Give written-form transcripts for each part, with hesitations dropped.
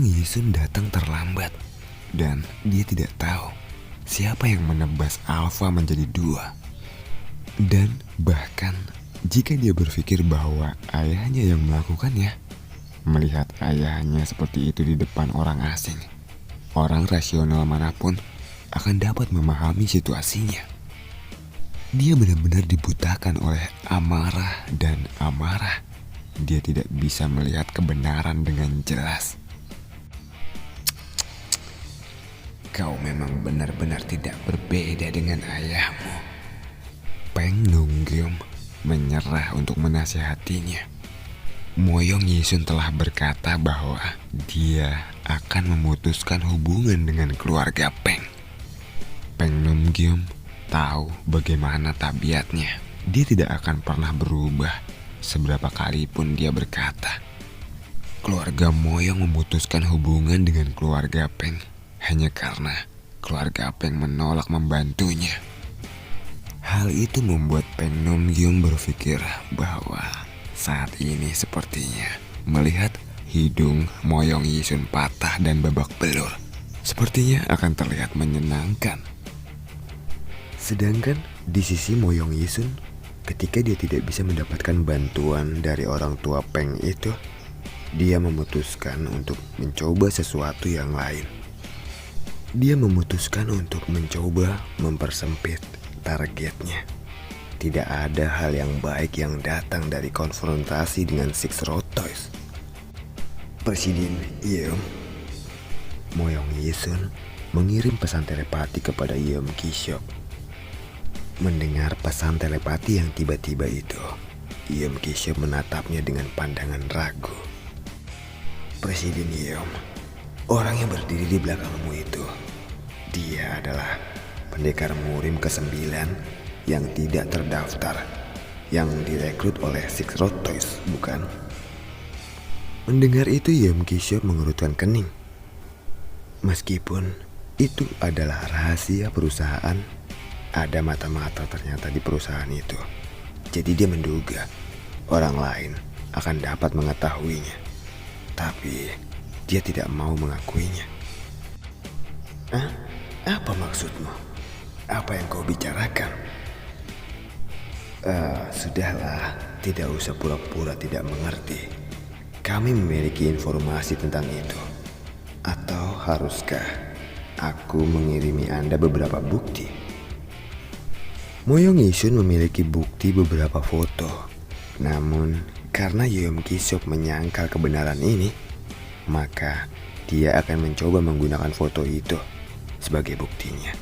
Yisun datang terlambat dan dia tidak tahu siapa yang menebas Alpha menjadi dua. Dan bahkan jika dia berpikir bahwa ayahnya yang melakukannya, melihat ayahnya seperti itu di depan orang asing, orang rasional manapun akan dapat memahami situasinya. Dia benar-benar dibutakan oleh amarah dan amarah. Dia tidak bisa melihat kebenaran dengan jelas. Kau memang benar-benar tidak berbeda dengan ayahmu. Peng Nonggyum menyerah untuk menasihatinya. Moyong Yisun telah berkata bahwa dia akan memutuskan hubungan dengan keluarga Peng. Peng Nonggyum tahu bagaimana tabiatnya. Dia tidak akan pernah berubah seberapa kali pun dia berkata. Keluarga Moyong memutuskan hubungan dengan keluarga Peng hanya karena keluarga Peng menolak membantunya. Hal itu membuat Peng Nonggyum berpikir bahwa saat ini sepertinya melihat hidung Moyong Yisun patah dan babak belur sepertinya akan terlihat menyenangkan. Sedangkan di sisi Moyong Yisun, ketika dia tidak bisa mendapatkan bantuan dari orang tua Peng itu, dia memutuskan untuk mencoba sesuatu yang lain. Dia memutuskan untuk mencoba mempersempit targetnya. Tidak ada hal yang baik yang datang dari konfrontasi dengan Six Road Toys. Presiden Yeom, Moyong Yisun mengirim pesan telepati kepada Yeom Ki-seop. Mendengar pesan telepati yang tiba-tiba itu, Yeom Ki-seop menatapnya dengan pandangan ragu. Presiden Yeom, orang yang berdiri di belakangmu itu, dia adalah pendekar murim ke-9 yang tidak terdaftar, yang direkrut oleh Six Road Toys, bukan? Mendengar itu Yeom Ki-seop mengerutkan kening. Meskipun itu adalah rahasia perusahaan, ada mata-mata ternyata di perusahaan itu. Jadi dia menduga orang lain akan dapat mengetahuinya. Tapi dia tidak mau mengakuinya. Apa maksudmu? Apa yang kau bicarakan? Sudahlah, tidak usah pura-pura tidak mengerti. Kami memiliki informasi tentang itu. Atau haruskah aku mengirimi Anda beberapa bukti? Moyong Yisun memiliki bukti beberapa foto. Namun karena Yeom Ki-seop menyangkal kebenaran ini, maka dia akan mencoba menggunakan foto itu sebagai buktinya.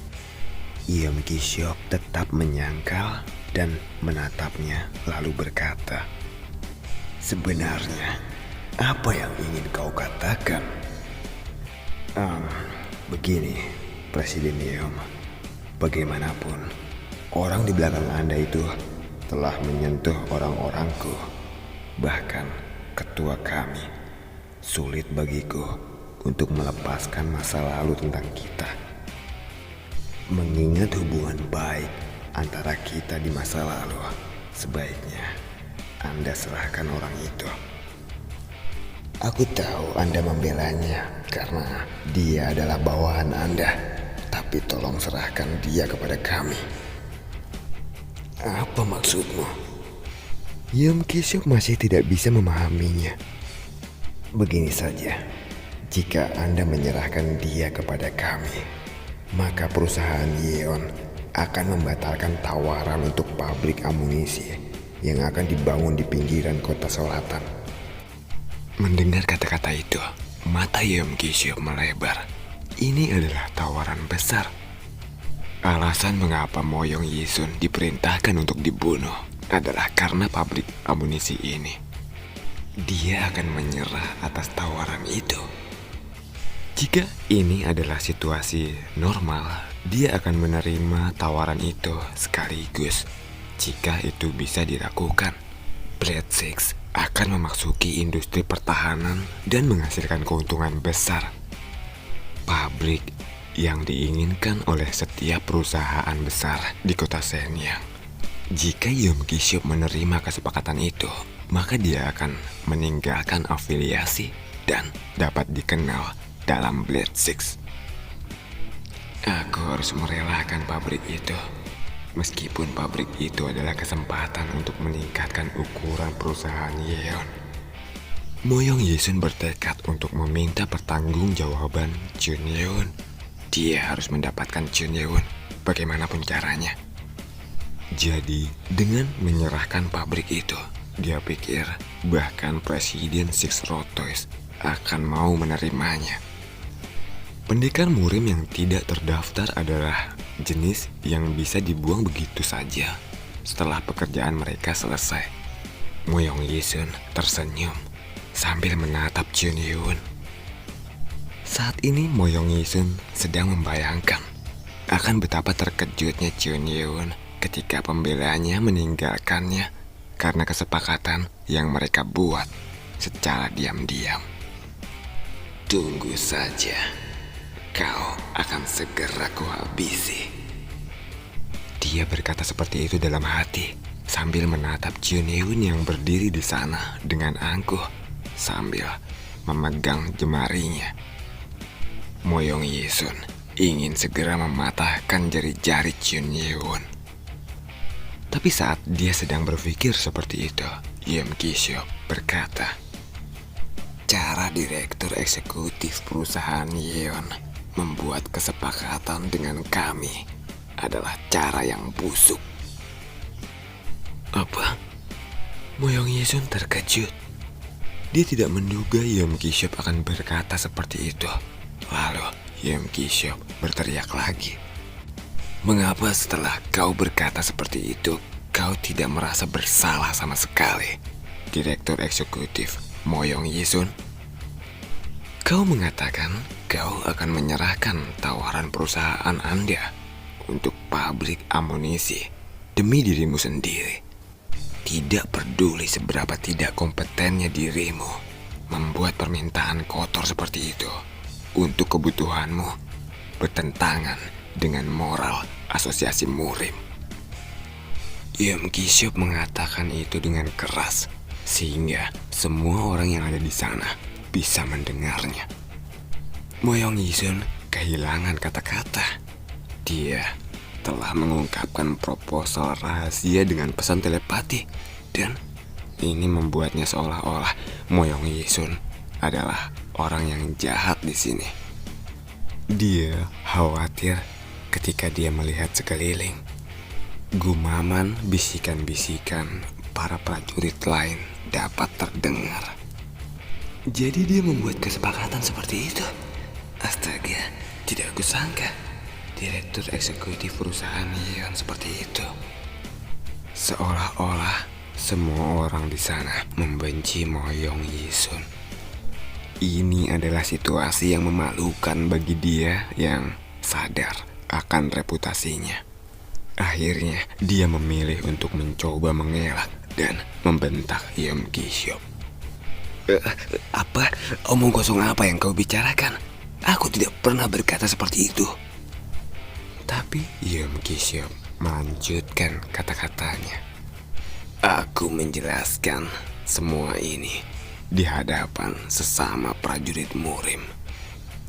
Yeom Ki-seop tetap menyangkal dan menatapnya lalu berkata, "Sebenarnya apa yang ingin kau katakan?" Begini, Presiden Yeom. Bagaimanapun, orang di belakang Anda itu telah menyentuh orang-orangku, bahkan ketua kami. Sulit bagiku untuk melepaskan masa lalu tentang kita. Mengingat hubungan baik antara kita di masa lalu, sebaiknya Anda serahkan orang itu. Aku tahu Anda membelanya karena dia adalah bawahan Anda, tapi tolong serahkan dia kepada kami. Apa maksudmu? Yeom Ki-seop masih tidak bisa memahaminya. Begini saja, jika Anda menyerahkan dia kepada kami, maka perusahaan Yeon akan membatalkan tawaran untuk pabrik amunisi yang akan dibangun di pinggiran kota selatan. Mendengar kata-kata itu, mata Yeom Ki-seop melebar. Ini adalah tawaran besar. Alasan mengapa Moyong Yisun diperintahkan untuk dibunuh adalah karena pabrik amunisi ini. Dia akan menyerah atas tawaran itu. Jika ini adalah situasi normal, dia akan menerima tawaran itu sekaligus. Jika itu bisa dilakukan, Blade Six akan memasuki industri pertahanan dan menghasilkan keuntungan besar. Pabrik yang diinginkan oleh setiap perusahaan besar di kota Shenyang. Jika Yeom Ki-seop menerima kesepakatan itu, maka dia akan meninggalkan afiliasi dan dapat dikenal dalam Blade Six. Aku harus merelakan pabrik itu. Meskipun pabrik itu adalah kesempatan untuk meningkatkan ukuran perusahaan Yeon. Moyong Yisun bertekad untuk meminta pertanggungjawaban Chun Yeon. Dia harus mendapatkan Chun Yeon bagaimanapun caranya. Jadi dengan menyerahkan pabrik itu, dia pikir bahkan Presiden Six Road Toys akan mau menerimanya. Pendekar murim yang tidak terdaftar adalah jenis yang bisa dibuang begitu saja setelah pekerjaan mereka selesai. Moyong Yisun tersenyum sambil menatap Chun Yeon. Saat ini Moyong Yisun sedang membayangkan akan betapa terkejutnya Chun Yeon ketika pembelanya meninggalkannya karena kesepakatan yang mereka buat secara diam-diam. Tunggu saja. Kau akan segera kuhabisi. Dia berkata seperti itu dalam hati sambil menatap Chun Yeon yang berdiri di sana dengan angkuh sambil memegang jemarinya. Moyong Yisun ingin segera mematahkan jari-jari Chun Yeon. Tapi saat dia sedang berpikir seperti itu, Yeom Ki-seop berkata, cara direktur eksekutif perusahaan Yeon membuat kesepakatan dengan kami adalah cara yang busuk. Apa? Moyong Yisun terkejut. Dia tidak menduga Yeom Ki-seop akan berkata seperti itu. Lalu Yeom Ki-seop berteriak lagi. Mengapa setelah kau berkata seperti itu, kau tidak merasa bersalah sama sekali, Direktur Eksekutif Moyong Yisun? Kau mengatakan kau akan menyerahkan tawaran perusahaan Anda untuk pabrik amunisi demi dirimu sendiri. Tidak peduli seberapa tidak kompetennya dirimu membuat permintaan kotor seperti itu untuk kebutuhanmu, bertentangan dengan moral asosiasi murim. Yeom Ki-seop mengatakan itu dengan keras sehingga semua orang yang ada di sana bisa mendengarnya. Moyong Yisun kehilangan kata-kata. Dia telah mengungkapkan proposal rahasia dengan pesan telepati dan ini membuatnya seolah-olah Moyong Yisun adalah orang yang jahat di sini. Dia khawatir ketika dia melihat sekeliling. Gumaman bisikan-bisikan para prajurit lain dapat terdengar. Jadi dia membuat kesepakatan seperti itu. Astaga, tidak aku sangka direktur eksekutif perusahaan Yeon seperti itu. Seolah-olah semua orang di sana membenci Moyong Yisun. Ini adalah situasi yang memalukan bagi dia yang sadar akan reputasinya. Akhirnya dia memilih untuk mencoba mengelak dan membentak Yeom Ki-seop. Apa? Omong kosong apa yang kau bicarakan? Aku tidak pernah berkata seperti itu. Tapi Yeom Ki-seop melanjutkan kata-katanya. Aku menjelaskan semua ini di hadapan sesama prajurit murim.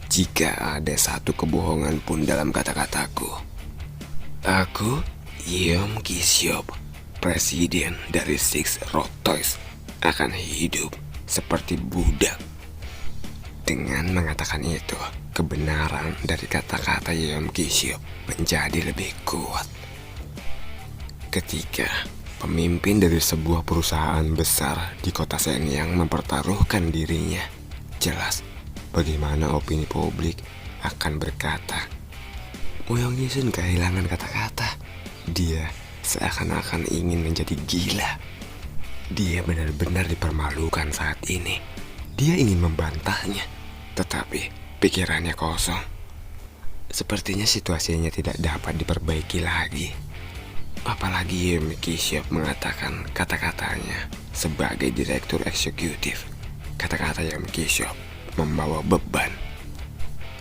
Jika ada satu kebohongan pun dalam kata-kataku, aku, Yeom Ki-seop, presiden dari Six Road Toys, akan hidup seperti budak. Dengan mengatakan itu, kebenaran dari kata-kata Yeom Ki-seop menjadi lebih kuat. Ketika pemimpin dari sebuah perusahaan besar di kota Shenyang mempertaruhkan dirinya, jelas bagaimana opini publik akan berkata. Moyong Yisun kehilangan kata-kata. Dia seakan-akan ingin menjadi gila. Dia benar-benar dipermalukan saat ini. Dia ingin membantahnya, tetapi pikirannya kosong. Sepertinya situasinya tidak dapat diperbaiki lagi. Apalagi Yeom Ki-seop mengatakan kata-katanya sebagai direktur eksekutif. Kata-kata Yeom Ki-seop membawa beban.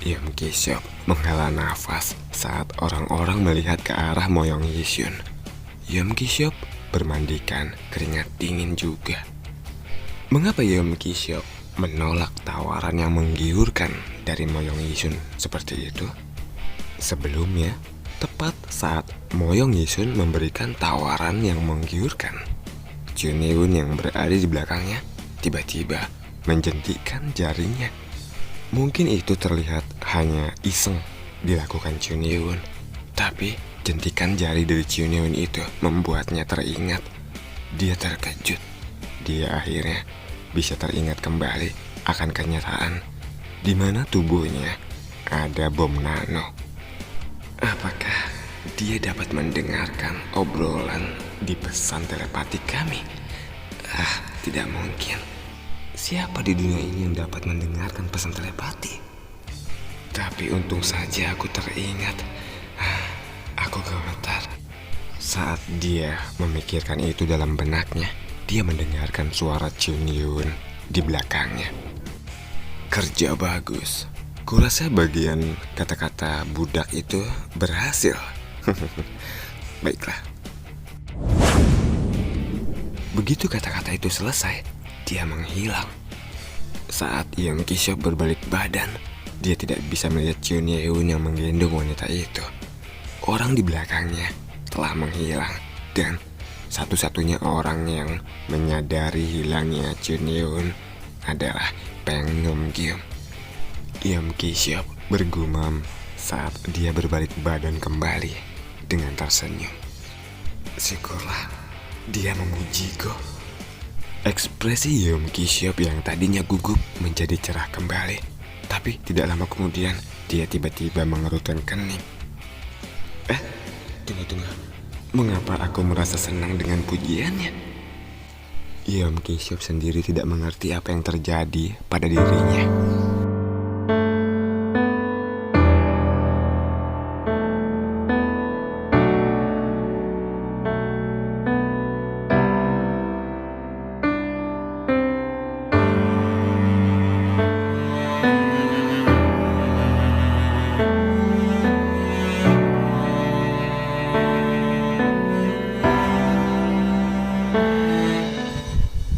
Yeom Ki-seop menghela nafas saat orang-orang melihat ke arah Moyong Yisun. Yeom Ki-seop bermandikan keringat dingin juga. Mengapa Yeom Ki-seop menolak tawaran yang menggiurkan dari Moyong Yisun seperti itu? Sebelumnya, tepat saat Moyong Yisun memberikan tawaran yang menggiurkan, Junyewon yang berada di belakangnya tiba-tiba menjentikkan jarinya. Mungkin itu terlihat hanya iseng dilakukan Junyewon, tapi jentikan jari dari Junyewon itu membuatnya teringat. Dia terkejut. Dia akhirnya bisa teringat kembali akan kenyataan di mana tubuhnya ada bom nano. Apakah dia dapat mendengarkan obrolan di pesan telepati kami? Tidak mungkin. Siapa di dunia ini yang dapat mendengarkan pesan telepati? Tapi untung saja aku teringat. Aku gemetar. Saat dia memikirkan itu dalam benaknya, dia mendengarkan suara Junyewon di belakangnya. Kerja bagus. Kurasa bagian kata-kata budak itu berhasil. Baiklah. Begitu kata-kata itu selesai, dia menghilang. Saat Yeon Ki-seop berbalik badan, dia tidak bisa melihat Junyewon yang menggendong wanita itu. Orang di belakangnya telah menghilang, dan satu-satunya orang yang menyadari hilangnya Junyewon adalah Peng Num-gyeom. Yeon Ki-seop bergumam saat dia berbalik badan kembali dengan tersenyum. Syukurlah dia memujiku. Ekspresi Yeon Ki-seop yang tadinya gugup menjadi cerah kembali. Tapi tidak lama kemudian dia tiba-tiba mengerutkan kening. Tunggu. Mengapa aku merasa senang dengan pujiannya? Yeon Ki-seop sendiri tidak mengerti apa yang terjadi pada dirinya.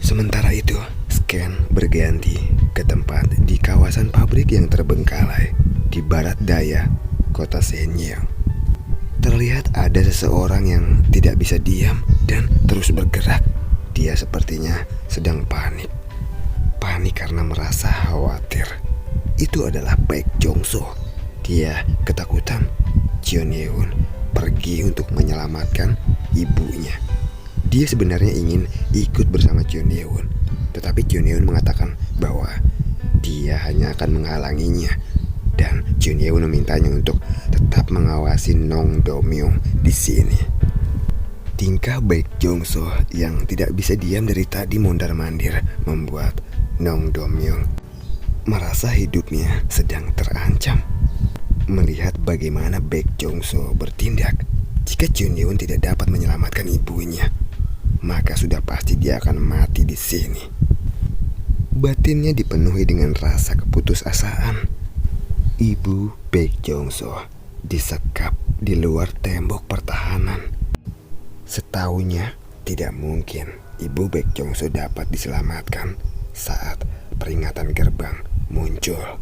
Sementara itu, scan berganti ke tempat di kawasan pabrik yang terbengkalai di barat daya kota Shenyang. Terlihat ada seseorang yang tidak bisa diam dan terus bergerak. Dia sepertinya sedang panik. Panik karena merasa khawatir. Itu adalah Baek Jong-so. Dia ketakutan Junyewon pergi untuk menyelamatkan ibunya. Dia sebenarnya ingin ikut bersama Junyewon, tetapi Junyewon mengatakan bahwa dia hanya akan menghalanginya, dan Junyewon memintanya untuk tetap mengawasi Nong Do-myung di sini. Tingkah Baek Jong-so yang tidak bisa diam dari tadi mondar-mandir membuat Nong Do-myung merasa hidupnya sedang terancam. Melihat bagaimana Baek Jong-so bertindak, jika Junyewon tidak dapat menyelamatkan ibunya, maka sudah pasti dia akan mati di sini. Batinnya dipenuhi dengan rasa keputusasaan. Ibu Baek Jong-so disekap di luar tembok pertahanan. Setahunya tidak mungkin Ibu Baek Jong-so dapat diselamatkan saat peringatan gerbang muncul.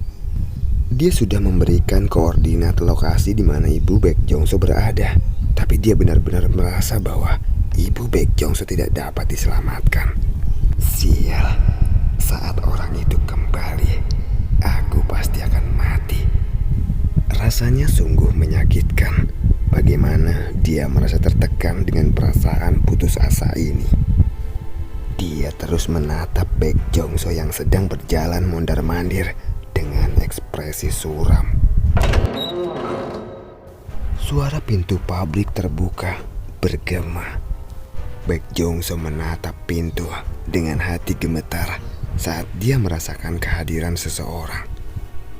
Dia sudah memberikan koordinat lokasi di mana Ibu Baek Jong-so berada, tapi dia benar-benar merasa bahwa Ibu Baek Jong-so tidak dapat diselamatkan. Sial, saat orang itu kembali, aku pasti akan mati. Rasanya sungguh menyakitkan. Bagaimana dia merasa tertekan dengan perasaan putus asa ini. Dia terus menatap Baek Jong-so yang sedang berjalan mondar-mandir dengan ekspresi suram. Suara pintu pabrik terbuka bergema. Baek Jong-so menatap pintu dengan hati gemetar saat dia merasakan kehadiran seseorang.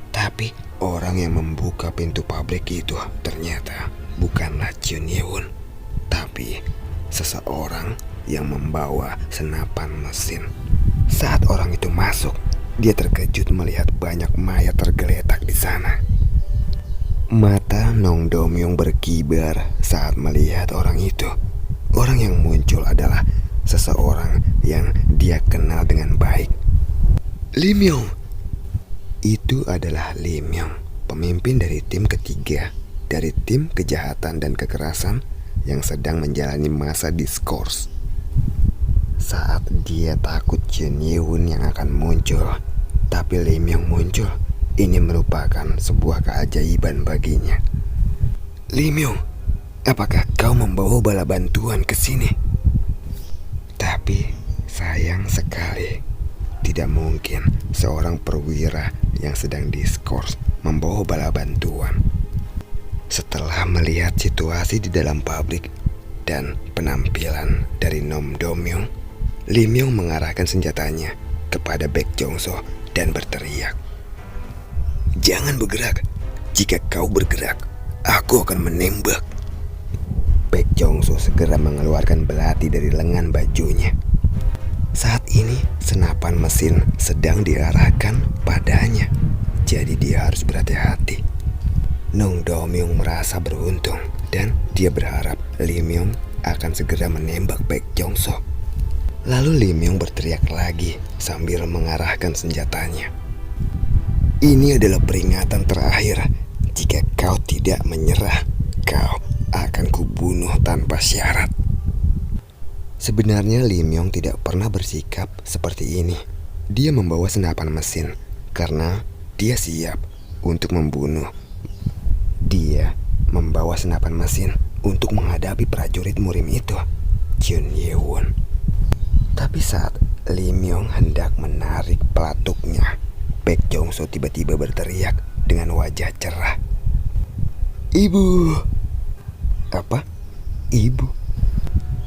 Tapi orang yang membuka pintu pabrik itu ternyata bukanlah Junyewon, tapi seseorang yang membawa senapan mesin. Saat orang itu masuk, dia terkejut melihat banyak mayat tergeletak di sana. Mata Nong Do-myung berkibar saat melihat orang itu. Orang yang muncul adalah seseorang yang dia kenal dengan baik. Lim Yong. Itu adalah Lim Yong, pemimpin dari tim ketiga dari tim kejahatan dan kekerasan yang sedang menjalani masa diskors. Saat dia takut Jin Ye-won yang akan muncul, tapi Lim Yong muncul. Ini merupakan sebuah keajaiban baginya. Lim Yong, apakah kau membawa bala bantuan ke sini? Tapi sayang sekali, tidak mungkin seorang perwira yang sedang diskors membawa bala bantuan. Setelah melihat situasi di dalam pabrik dan penampilan dari Nom Do-myung, Lim Yong mengarahkan senjatanya kepada Baek Jong-so dan berteriak, "Jangan bergerak. Jika kau bergerak, aku akan menembak." Baek Jong-so segera mengeluarkan belati dari lengan bajunya. Saat ini senapan mesin sedang diarahkan padanya, jadi dia harus berhati-hati. Nom Do-myung merasa beruntung dan dia berharap Lim Yong akan segera menembak Baek Jong-so. Lalu Lim Yong berteriak lagi sambil mengarahkan senjatanya, "Ini adalah peringatan terakhir. Jika kau tidak menyerah, kau akan kubunuh tanpa syarat." Sebenarnya Lim Yong tidak pernah bersikap seperti ini. Dia membawa senapan mesin karena dia siap untuk membunuh. Dia membawa senapan mesin untuk menghadapi prajurit murim itu, Jin Ye-won. Tapi saat Lim Yong hendak menarik pelatuknya, Baek Jong-so tiba-tiba berteriak dengan wajah cerah, "Ibu!" Apa? Ibu?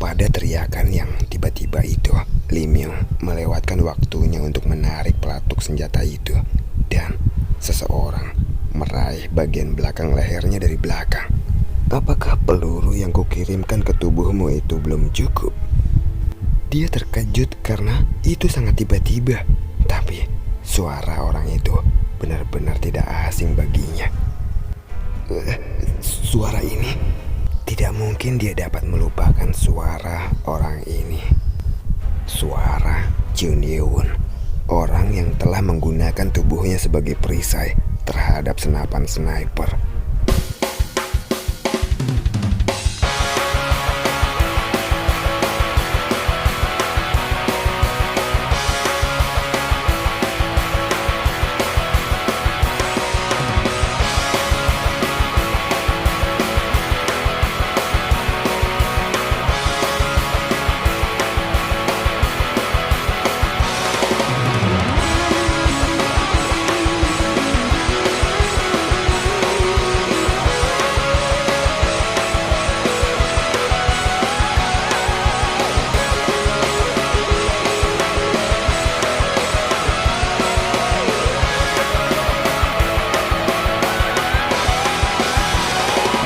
Pada teriakan yang tiba-tiba itu, Lim Yong melewatkan waktunya untuk menarik pelatuk senjata itu, dan seseorang meraih bagian belakang lehernya dari belakang. "Apakah peluru yang kukirimkan ke tubuhmu itu belum cukup?" Dia terkejut karena itu sangat tiba-tiba, tapi suara orang itu benar-benar tidak asing baginya. Suara ini, tidak mungkin dia dapat melupakan suara orang ini. Suara Jin Ye-won, orang yang telah menggunakan tubuhnya sebagai perisai terhadap senapan sniper